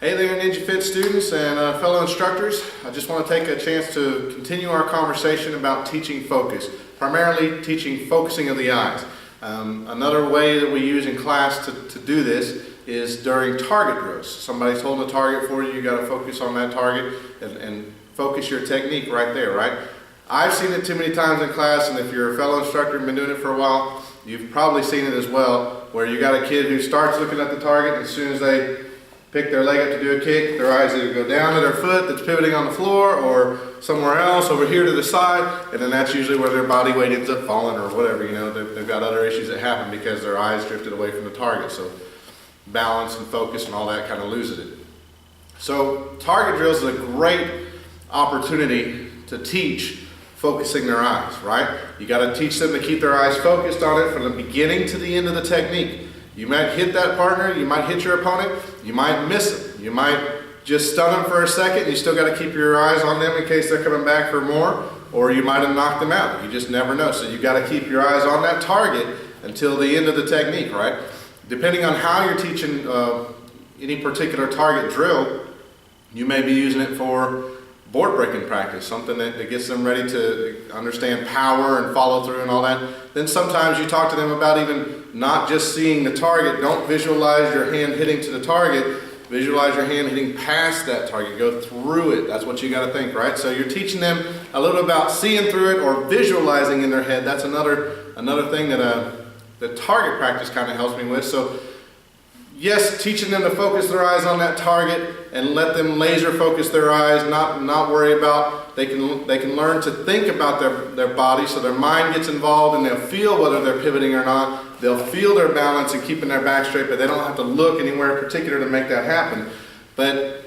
Hey there, Ninja Fit students and fellow instructors. I just want to take a chance to continue our conversation about teaching focus, primarily teaching focusing of the eyes. Another way that we use in class to do this is during target drills. Somebody's holding a target for you, you got to focus on that target and focus your technique right there, right? I've seen it too many times in class, and if you're a fellow instructor and been doing it for a while, you've probably seen it as well, where you got a kid who starts looking at the target, and as soon as they pick their leg up to do a kick, their eyes either go down to their foot that's pivoting on the floor or somewhere else over here to the side, and then that's usually where their body weight ends up falling or whatever, you know, they've got other issues that happen because their eyes drifted away from the target. So balance and focus and all that kind of loses it. So target drills is a great opportunity to teach focusing their eyes, right? You got to teach them to keep their eyes focused on it from the beginning to the end of the technique. You might hit that partner, you might hit your opponent, you might miss them. You might just stun them for a second, you still got to keep your eyes on them in case they're coming back for more, or you might have knocked them out. You just never know. So you got to keep your eyes on that target until the end of the technique, right? Depending on how you're teaching any particular target drill, you may be using it for board breaking practice, something that gets them ready to understand power and follow through and all that. Then sometimes you talk to them about even not just seeing the target. Don't visualize your hand hitting to the target. Visualize your hand hitting past that target. Go through it. That's what you got to think, right? So you're teaching them a little about seeing through it or visualizing in their head. That's another thing that target practice kind of helps me with. So yes, teaching them to focus their eyes on that target and let them laser focus their eyes, not worry about, they can learn to think about their body so their mind gets involved and they'll feel whether they're pivoting or not. They'll feel their balance and keeping their back straight, but they don't have to look anywhere in particular to make that happen. But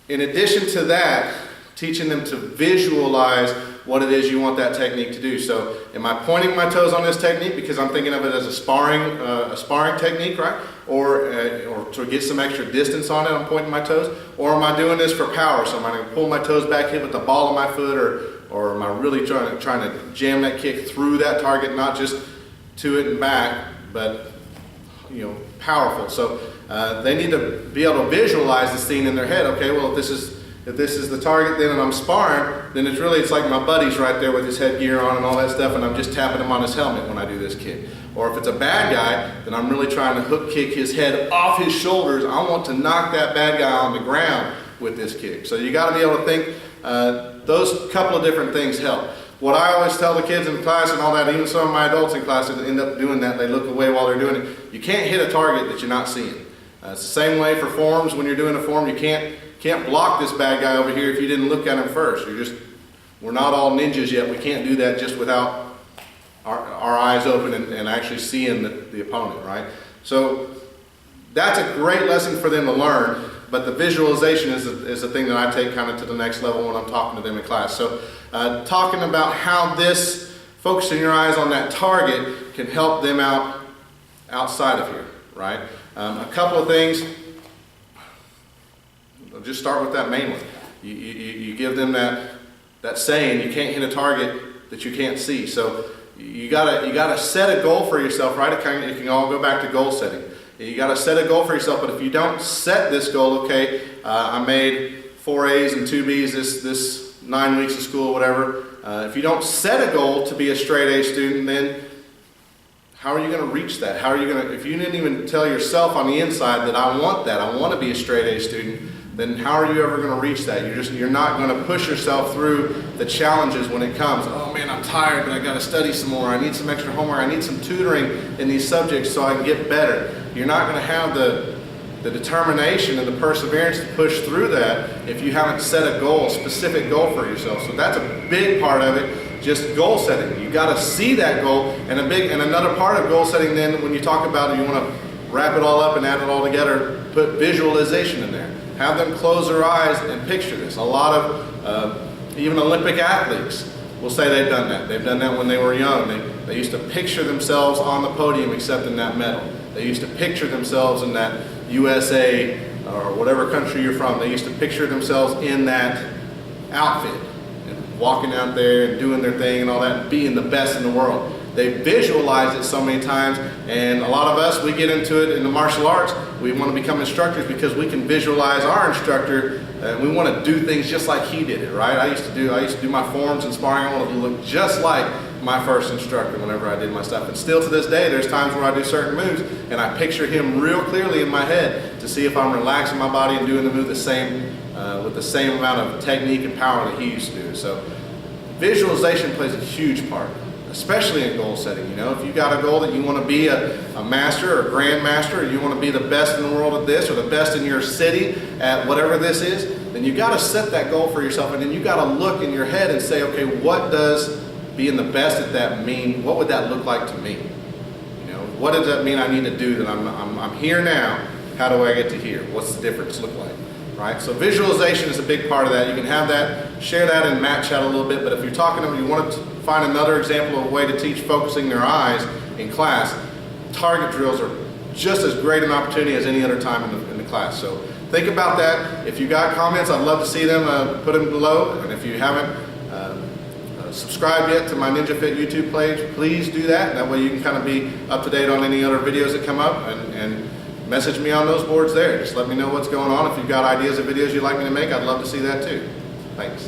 in addition to that, teaching them to visualize what it is you want that technique to do. So am I pointing my toes on this technique because I'm thinking of it as a sparring technique, right? Or to get some extra distance on it, I'm pointing my toes? Or am I doing this for power? So am I going to pull my toes back, hit with the ball of my foot, or am I really trying to jam that kick through that target, not just to it and back, but powerful. So they need to be able to visualize the scene in their head. Okay, well if this is the target then and I'm sparring, then it's like my buddy's right there with his headgear on and all that stuff, and I'm just tapping him on his helmet when I do this kick. Or if it's a bad guy, then I'm really trying to hook kick his head off his shoulders. I want to knock that bad guy on the ground with this kick. So you got to be able to think, those couple of different things help. What I always tell the kids in class and all that, even some of my adults in class that end up doing that, they look away while they're doing it. You can't hit a target that you're not seeing. It's the same way for forms. When you're doing a form, you can't block this bad guy over here if you didn't look at him first. We're not all ninjas yet. We can't do that just without our eyes open and actually seeing the opponent, right? So that's a great lesson for them to learn, but the visualization is the thing that I take kind of to the next level when I'm talking to them in class. So talking about how this focusing your eyes on that target can help them out outside of here, right? A couple of things. I'll just start with that main one. You give them that saying, you can't hit a target that you can't see. So you gotta set a goal for yourself, right? It can all go back to goal setting. You gotta set a goal for yourself, but if you don't set this goal, okay, I made 4 A's and 2 B's this 9 weeks of school, whatever. If you don't set a goal to be a straight A student, then how are you going to reach that? How are you going to, if you didn't even tell yourself on the inside that I want to be a straight A student, then how are you ever going to reach that? You're not going to push yourself through the challenges when it comes. Oh man, I'm tired, but I got to study some more. I need some extra homework. I need some tutoring in these subjects so I can get better. You're not going to have the determination and the perseverance to push through that if you haven't set a goal, a specific goal for yourself. So that's a big part of it. Just goal setting. You got to see that goal, and another part of goal setting. Then, when you talk about it, you want to wrap it all up and add it all together. Put visualization in there. Have them close their eyes and picture this. A lot of even Olympic athletes will say they've done that. They've done that when they were young. They used to picture themselves on the podium accepting that medal. They used to picture themselves in that USA or whatever country you're from. They used to picture themselves in that outfit, walking out there and doing their thing and all that, and being the best in the world. they visualize it so many times, and a lot of us, we get into it in the martial arts. We want to become instructors because we can visualize our instructor, and we want to do things just like he did it, right? I used to do my forms and sparring. I wanted to look just like my first instructor whenever I did my stuff. And still to this day, there's times where I do certain moves and I picture him real clearly in my head to see if I'm relaxing my body and doing the move the same, with the same amount of technique and power that he used to do. So visualization plays a huge part, especially in goal setting. You know, if you got a goal that you want to be a master or a grandmaster, or you want to be the best in the world at this, or the best in your city at whatever this is, then you got to set that goal for yourself, and then you got to look in your head and say, okay, what does being the best at that mean? What would that look like to me? You know, what does that mean I need to do that I'm here now? How do I get to here? What's the difference look like? Right? So visualization is a big part of that. You can have that, share that in Mat Chat a little bit, but if you're talking to them, you want to find another example of a way to teach focusing their eyes in class, target drills are just as great an opportunity as any other time in the class. So think about that. If you got comments, I'd love to see them, put them below, and if you haven't subscribed yet to my Ninja Fit YouTube page, please do that. That way you can kind of be up to date on any other videos that come up, and message me on those boards there. Just let me know what's going on. If you've got ideas of videos you'd like me to make, I'd love to see that too. Thanks.